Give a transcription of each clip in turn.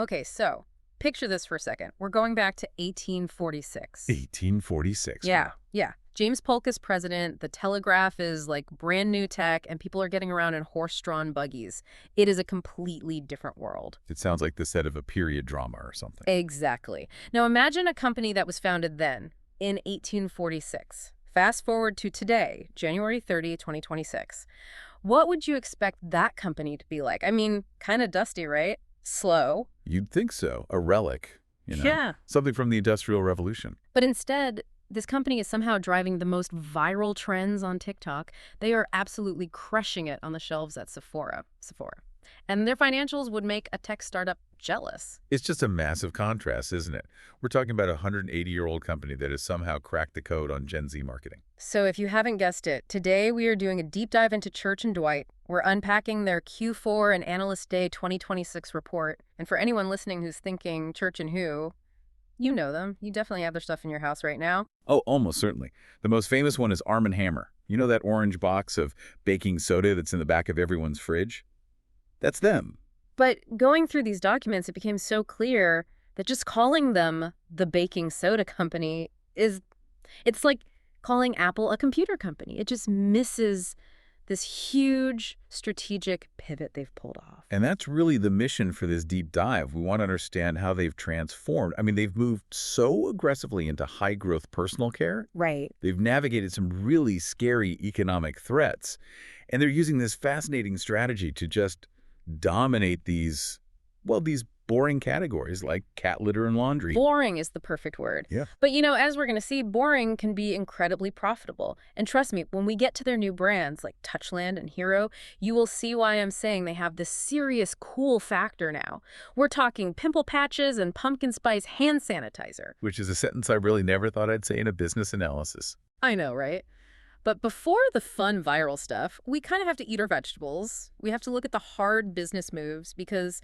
Okay, so picture this for a second. We're going back to 1846. 1846. Yeah, Wow. yeah. James Polk is president. The telegraph is like brand new tech, and people are getting around in horse-drawn buggies. It is a completely different world. It sounds like the set of a period drama or something. Exactly. Now imagine a company that was founded then, in 1846. Fast forward to today, January 30, 2026. What would you expect that company to be like? I mean, kind of dusty, right? Slow. You'd think so. A relic, Yeah. something from the Industrial Revolution. But instead, this company is somehow driving the most viral trends on TikTok. They are absolutely crushing it on the shelves at Sephora. And their financials would make a tech startup jealous. It's just a massive contrast, isn't it? We're talking about a 180-year-old company that has somehow cracked the code on Gen Z marketing. So if you haven't guessed it, today we are doing a deep dive into Church & Dwight. We're unpacking their Q4 and Analyst Day 2026 report. And for anyone listening who's thinking Church and who, you know them. You definitely have their stuff in your house right now. Oh, almost certainly. The most famous one is Arm & Hammer. You know that orange box of baking soda that's in the back of everyone's fridge? That's them. But going through these documents, it became so clear that just calling them the baking soda company it's like calling Apple a computer company. It just misses this huge strategic pivot they've pulled off. And that's really the mission for this deep dive. We want to understand how they've transformed. I mean, they've moved so aggressively into high-growth personal care. Right. They've navigated some really scary economic threats. And they're using this fascinating strategy to just dominate these boring categories like cat litter and laundry. Boring is the perfect word. Yeah. But, as we're going to see, boring can be incredibly profitable. And trust me, when we get to their new brands like Touchland and Hero, you will see why I'm saying they have this serious cool factor now. We're talking pimple patches and pumpkin spice hand sanitizer. Which is a sentence I really never thought I'd say in a business analysis. I know, right? But before the fun viral stuff, we kind of have to eat our vegetables. We have to look at the hard business moves because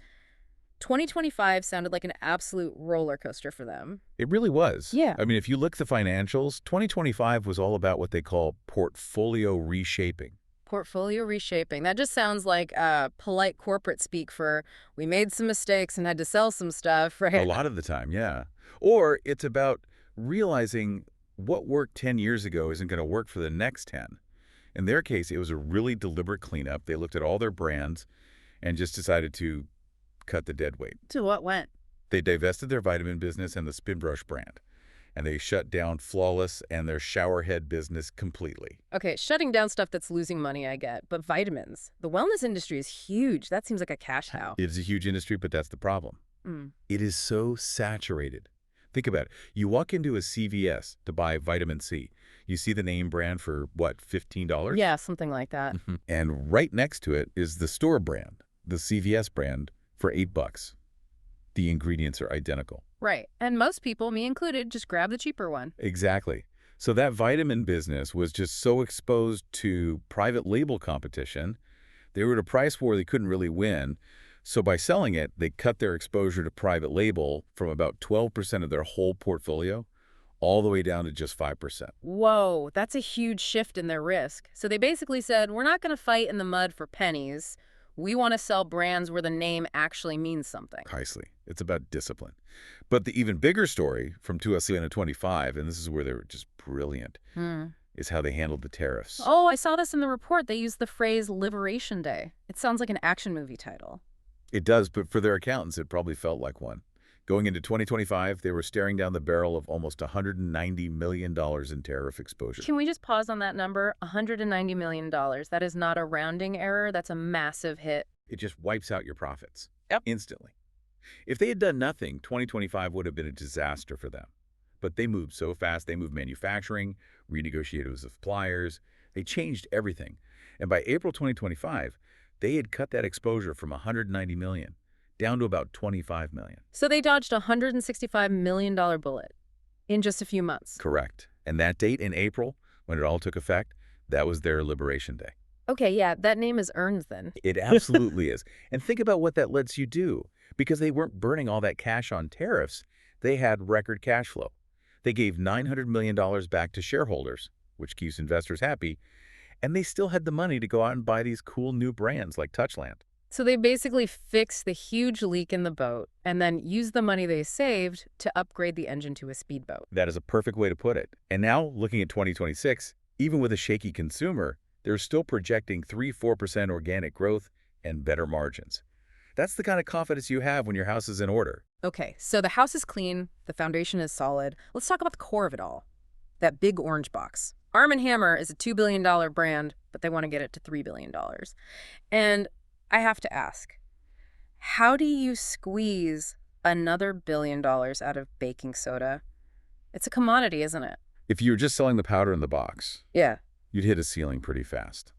2025 sounded like an absolute roller coaster for them. It really was. Yeah. I mean, if you look at the financials, 2025 was all about what they call portfolio reshaping. Portfolio reshaping. That just sounds like polite corporate speak for we made some mistakes and had to sell some stuff, right? A lot of the time, yeah. Or it's about realizing what worked 10 years ago isn't going to work for the next 10. In their case, it was a really deliberate cleanup. They looked at all their brands and just decided to cut the dead weight. To what went? They divested their vitamin business and the Spin Brush brand. And they shut down Flawless and their shower head business completely. Okay, shutting down stuff that's losing money, I get. But vitamins. The wellness industry is huge. That seems like a cash cow. It is a huge industry, but that's the problem. It is so saturated. Think about it. You walk into a CVS to buy vitamin C. You see the name brand for, what, $15? Yeah, something like that. And right next to it is the store brand, the CVS brand, for $8. The ingredients are identical. Right. And most people, me included, just grab the cheaper one. Exactly. So that vitamin business was just so exposed to private label competition. They were at a price war they couldn't really win. So by selling it, they cut their exposure to private label from about 12% of their whole portfolio all the way down to just 5%. Whoa, that's a huge shift in their risk. So they basically said, we're not going to fight in the mud for pennies. We want to sell brands where the name actually means something. Precisely. It's about discipline. But the even bigger story from 2025, and this is where they were just brilliant, is how they handled the tariffs. Oh, I saw this in the report. They used the phrase Liberation Day. It sounds like an action movie title. It does, but for their accountants, it probably felt like one. Going into 2025, they were staring down the barrel of almost $190 million in tariff exposure. Can we just pause on that number? $190 million. That is not a rounding error. That's a massive hit. It just wipes out your profits. Yep. Instantly. If they had done nothing, 2025 would have been a disaster for them. But they moved so fast. They moved manufacturing, renegotiated with suppliers. They changed everything. And by April 2025, they had cut that exposure from $190 million down to about $25 million. So they dodged a $165 million bullet in just a few months. Correct. And that date in April, when it all took effect, that was their Liberation Day. Okay, yeah, that name is earned then. It absolutely is. And think about what that lets you do. Because they weren't burning all that cash on tariffs, they had record cash flow. They gave $900 million back to shareholders, which keeps investors happy, and they still had the money to go out and buy these cool new brands like Touchland. So they basically fixed the huge leak in the boat and then used the money they saved to upgrade the engine to a speedboat. That is a perfect way to put it. And now, looking at 2026, even with a shaky consumer, they're still projecting 3–4% organic growth and better margins. That's the kind of confidence you have when your house is in order. Okay, so the house is clean, the foundation is solid. Let's talk about the core of it all. That big orange box. Arm & Hammer is a $2 billion brand, but they want to get it to $3 billion. And I have to ask, how do you squeeze another $1 billion out of baking soda? It's a commodity, isn't it? If you were just selling the powder in the box, Yeah. you'd hit a ceiling pretty fast.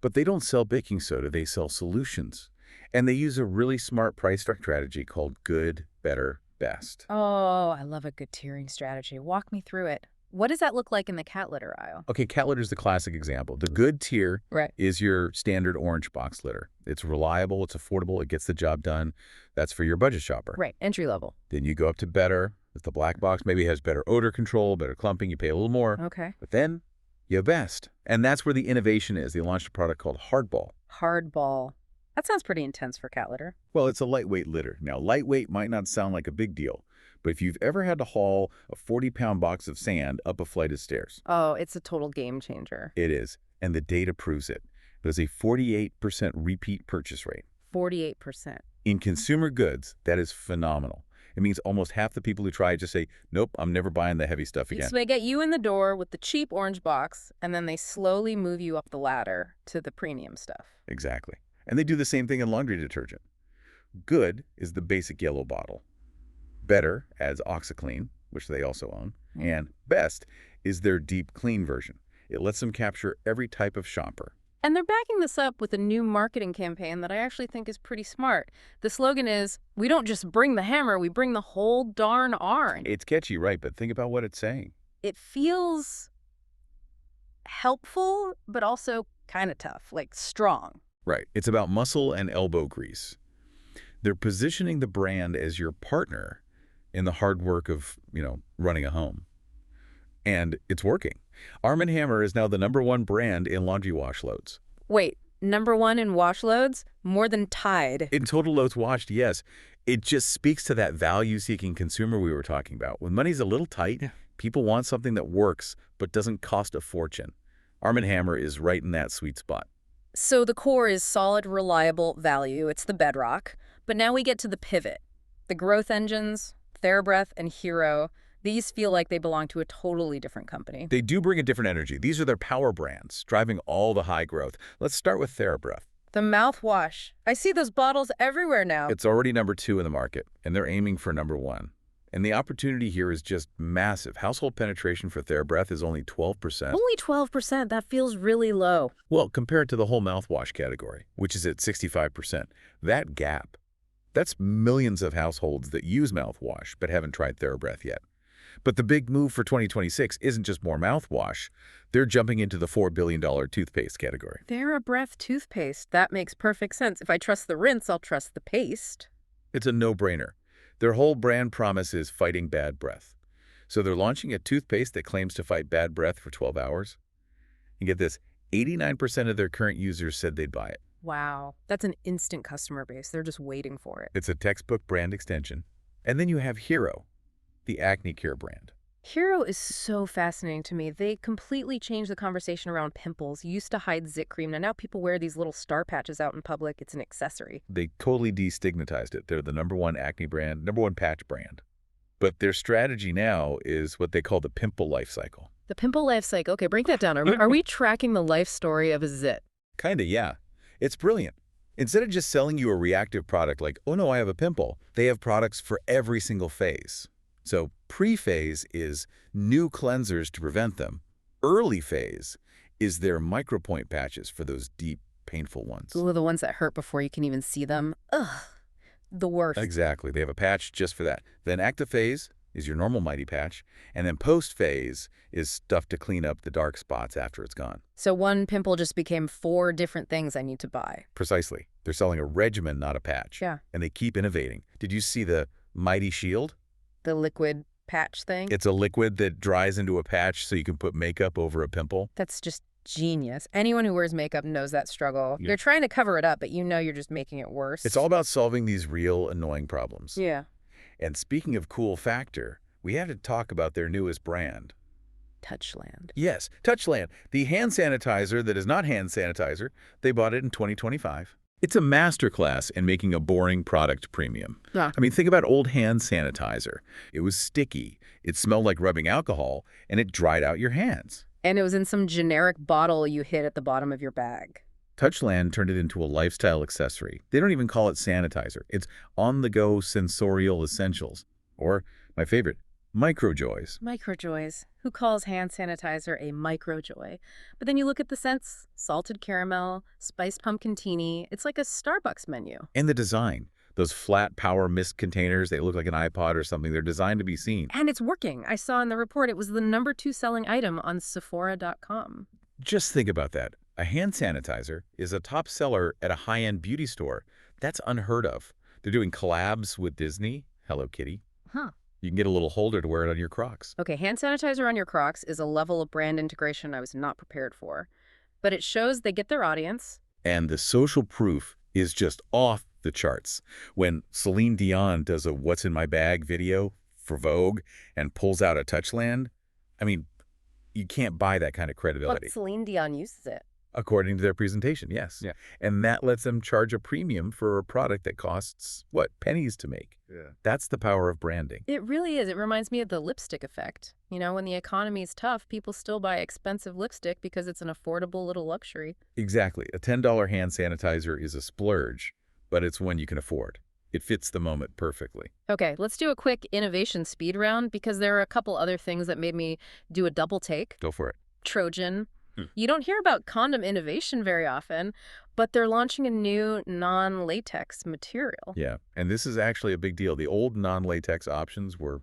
But they don't sell baking soda, they sell solutions. And they use a really smart price strategy called good, better, best. Oh, I love a good tiering strategy. Walk me through it. What does that look like in the cat litter aisle? Okay, cat litter is the classic example. The good tier Right. is your standard orange box litter. It's reliable, it's affordable, it gets the job done. That's for your budget shopper. Right, entry level. Then you go up to better. If the black box maybe has better odor control, better clumping, you pay a little more. Okay. But then you have best. And that's where the innovation is. They launched a product called Hardball. Hardball. That sounds pretty intense for cat litter. Well, it's a lightweight litter. Now, lightweight might not sound like a big deal, but if you've ever had to haul a 40-pound box of sand up a flight of stairs, Oh, it's a total game changer. it is. And the data proves it. There's a 48% repeat purchase rate. 48%. In consumer goods, that is phenomenal. It means almost half the people who try it just say, nope, I'm never buying the heavy stuff again. So they get you in the door with the cheap orange box, and then they slowly move you up the ladder to the premium stuff. Exactly. And they do the same thing in laundry detergent. Good is the basic yellow bottle. Better adds OxiClean, which they also own. And best is their deep clean version. It lets them capture every type of shopper. And they're backing this up with a new marketing campaign that I actually think is pretty smart. The slogan is, we don't just bring the hammer, we bring the whole darn iron. It's catchy, right? But think about what it's saying. It feels helpful, but also kind of tough, like strong. Right. It's about muscle and elbow grease. They're positioning the brand as your partner in the hard work of, running a home. And it's working. Arm & Hammer is now the #1 brand in laundry wash loads. Wait, #1 in wash loads? More than Tide. In total loads washed, yes. It just speaks to that value-seeking consumer we were talking about. When money's a little tight, people want something that works but doesn't cost a fortune. Arm & Hammer is right in that sweet spot. So the core is solid, reliable value. It's the bedrock. But now we get to the pivot. The growth engines, TheraBreath and Hero, these feel like they belong to a totally different company. They do bring a different energy. These are their power brands, driving all the high growth. Let's start with TheraBreath. The mouthwash. I see those bottles everywhere now. It's already #2 in the market, and they're aiming for #1. And the opportunity here is just massive. Household penetration for TheraBreath is only 12%. Only 12%. That feels really low. Well, compared to the whole mouthwash category, which is at 65%. That gap, that's millions of households that use mouthwash but haven't tried TheraBreath yet. But the big move for 2026 isn't just more mouthwash. They're jumping into the $4 billion toothpaste category. TheraBreath toothpaste. That makes perfect sense. If I trust the rinse, I'll trust the paste. It's a no-brainer. Their whole brand promise is fighting bad breath. So they're launching a toothpaste that claims to fight bad breath for 12 hours. And get this, 89% of their current users said they'd buy it. Wow. That's an instant customer base. They're just waiting for it. It's a textbook brand extension. And then you have Hero, the acne cure brand. Hero is so fascinating to me. They completely changed the conversation around pimples. Used to hide zit cream. Now people wear these little star patches out in public. It's an accessory. They totally destigmatized it. They're the #1 acne brand, #1 patch brand. But their strategy now is what they call the pimple life cycle. The pimple life cycle. Okay, break that down. Are we tracking the life story of a zit? Kinda, yeah. It's brilliant. Instead of just selling you a reactive product like, oh no, I have a pimple, they have products for every single phase. So pre-phase is new cleansers to prevent them. Early phase is their micropoint patches for those deep, painful ones. Ooh, the ones that hurt before you can even see them. Ugh, the worst. Exactly. They have a patch just for that. Then active phase is your normal Mighty patch. And then post-phase is stuff to clean up the dark spots after it's gone. So one pimple just became 4 different things I need to buy. Precisely. They're selling a regimen, not a patch. Yeah. And they keep innovating. Did you see the Mighty Shield? The liquid patch thing? It's a liquid that dries into a patch so you can put makeup over a pimple. That's just Genius. Anyone who wears makeup knows that struggle. Yeah. You're trying to cover it up, but you know you're just making it worse. It's all about solving these real annoying problems. Yeah. And speaking of cool factor, we have to talk about their newest brand. Touchland. Yes, Touchland, the hand sanitizer that is not hand sanitizer. They bought it in 2025. It's a masterclass in making a boring product premium. Yeah. I mean, think about old hand sanitizer. It was sticky, it smelled like rubbing alcohol, and it dried out your hands. And it was in some generic bottle you hid at the bottom of your bag. Touchland turned it into a lifestyle accessory. They don't even call it sanitizer. It's on-the-go sensorial essentials. Or, my favorite, microjoys. Microjoys. Who calls hand sanitizer a microjoy? But then you look at the scents: salted caramel, spiced pumpkin-tini. It's like a Starbucks menu. And the design. Those flat power mist containers, they look like an iPod or something. They're designed to be seen. And it's working. I saw in the report it was the #2 selling item on Sephora.com. Just think about that. A hand sanitizer is a top seller at a high-end beauty store. That's unheard of. They're doing collabs with Disney. Hello Kitty. Huh. You can get a little holder to wear it on your Crocs. Okay, hand sanitizer on your Crocs is a level of brand integration I was not prepared for. But it shows they get their audience. And the social proof is just off the charts. When Celine Dion does a What's in My Bag video for Vogue and pulls out a Touchland, I mean, you can't buy that kind of credibility. But Celine Dion uses it. According to their presentation, yes. Yeah. And that lets them charge a premium for a product that costs, what, pennies to make. Yeah. That's the power of branding. It really is. It reminds me of the lipstick effect. You know, when the economy is tough, people still buy expensive lipstick because it's an affordable little luxury. Exactly. A $10 hand sanitizer is a splurge, but it's one you can afford. It fits the moment perfectly. Okay, let's do a quick innovation speed round because there are a couple other things that made me do a double take. Go for it. Trojan. You don't hear about condom innovation very often, but they're launching a new non-latex material. Yeah, and this is actually a big deal. The old non-latex options were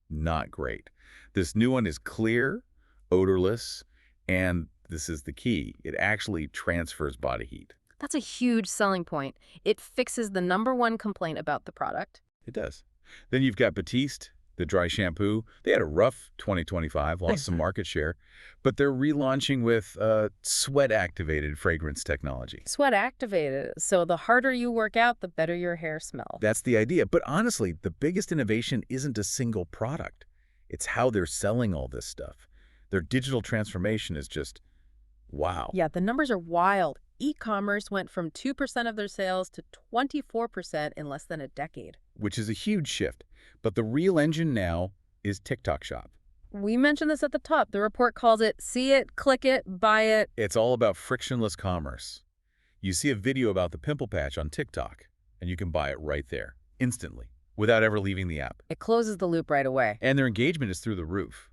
not great. This new one is clear, odorless, and this is the key. It actually transfers body heat. That's a huge selling point. It fixes the #1 complaint about the product. It does. Then you've got Batiste, the dry shampoo. They had a rough 2025, lost some market share, but they're relaunching with sweat-activated fragrance technology. Sweat activated, so the harder you work out, the better your hair smells. That's the idea. But honestly, the biggest innovation isn't a single product. It's how they're selling all this stuff. Their digital transformation is just, wow. Yeah, the numbers are wild. E-commerce went from 2% of their sales to 24% in less than a decade. Which is a huge shift. But the real engine now is TikTok Shop. We mentioned this at the top. The report calls it see it, click it, buy it. It's all about frictionless commerce. You see a video about the pimple patch on TikTok, and you can buy it right there, instantly, without ever leaving the app. It closes the loop right away. And their engagement is through the roof.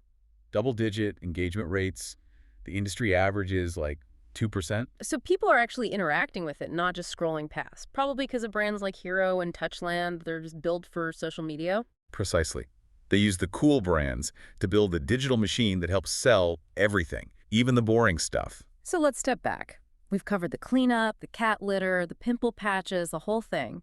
Double-digit engagement rates. The industry average is like 2%. So people are actually interacting with it, not just scrolling past. Probably because of brands like Hero and Touchland. They're just built for social media. Precisely. They use the cool brands to build a digital machine that helps sell everything, even the boring stuff. So let's step back. We've covered the cleanup, the cat litter, the pimple patches, the whole thing.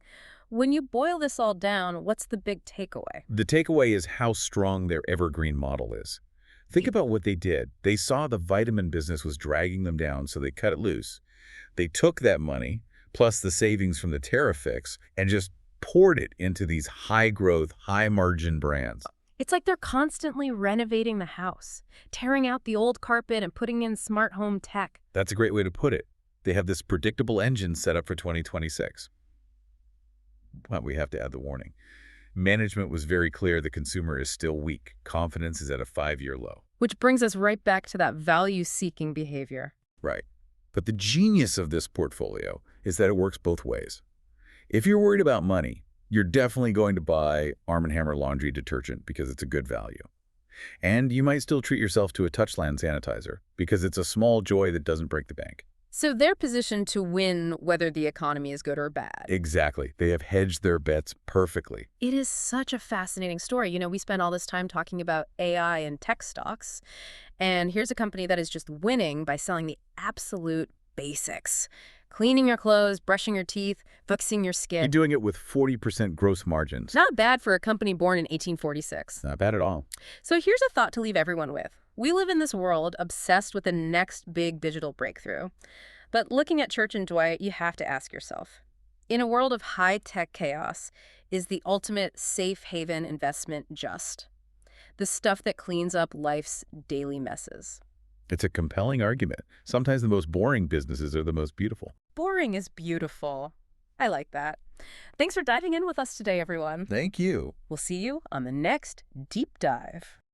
When you boil this all down, what's the big takeaway? The takeaway is how strong their evergreen model is. Think about what they did. They saw the vitamin business was dragging them down, so they cut it loose. They took that money, plus the savings from the TheraFix, and just poured it into these high-growth, high-margin brands. It's like they're constantly renovating the house, tearing out the old carpet and putting in smart home tech. That's a great way to put it. They have this predictable engine set up for 2026. But we have to add the warning. Management was very clear the consumer is still weak. Confidence is at a 5-year low. Which brings us right back to that value-seeking behavior. Right. But the genius of this portfolio is that it works both ways. If you're worried about money, you're definitely going to buy Arm & Hammer laundry detergent because it's a good value. And you might still treat yourself to a Touchland sanitizer because it's a small joy that doesn't break the bank. So they're positioned to win whether the economy is good or bad. Exactly. They have hedged their bets perfectly. It is such a fascinating story. You know, we spend all this time talking about AI and tech stocks, and here's a company that is just winning by selling the absolute basics. Cleaning your clothes, brushing your teeth, fixing your skin. And doing it with 40% gross margins. Not bad for a company born in 1846. Not bad at all. So here's a thought to leave everyone with. We live in this world obsessed with the next big digital breakthrough. But looking at Church and Dwight, you have to ask yourself, in a world of high-tech chaos, is the ultimate safe haven investment just? The stuff that cleans up life's daily messes. It's a compelling argument. Sometimes the most boring businesses are the most beautiful. Boring is beautiful. I like that. Thanks for diving in with us today, everyone. Thank you. We'll see you on the next Deep Dive.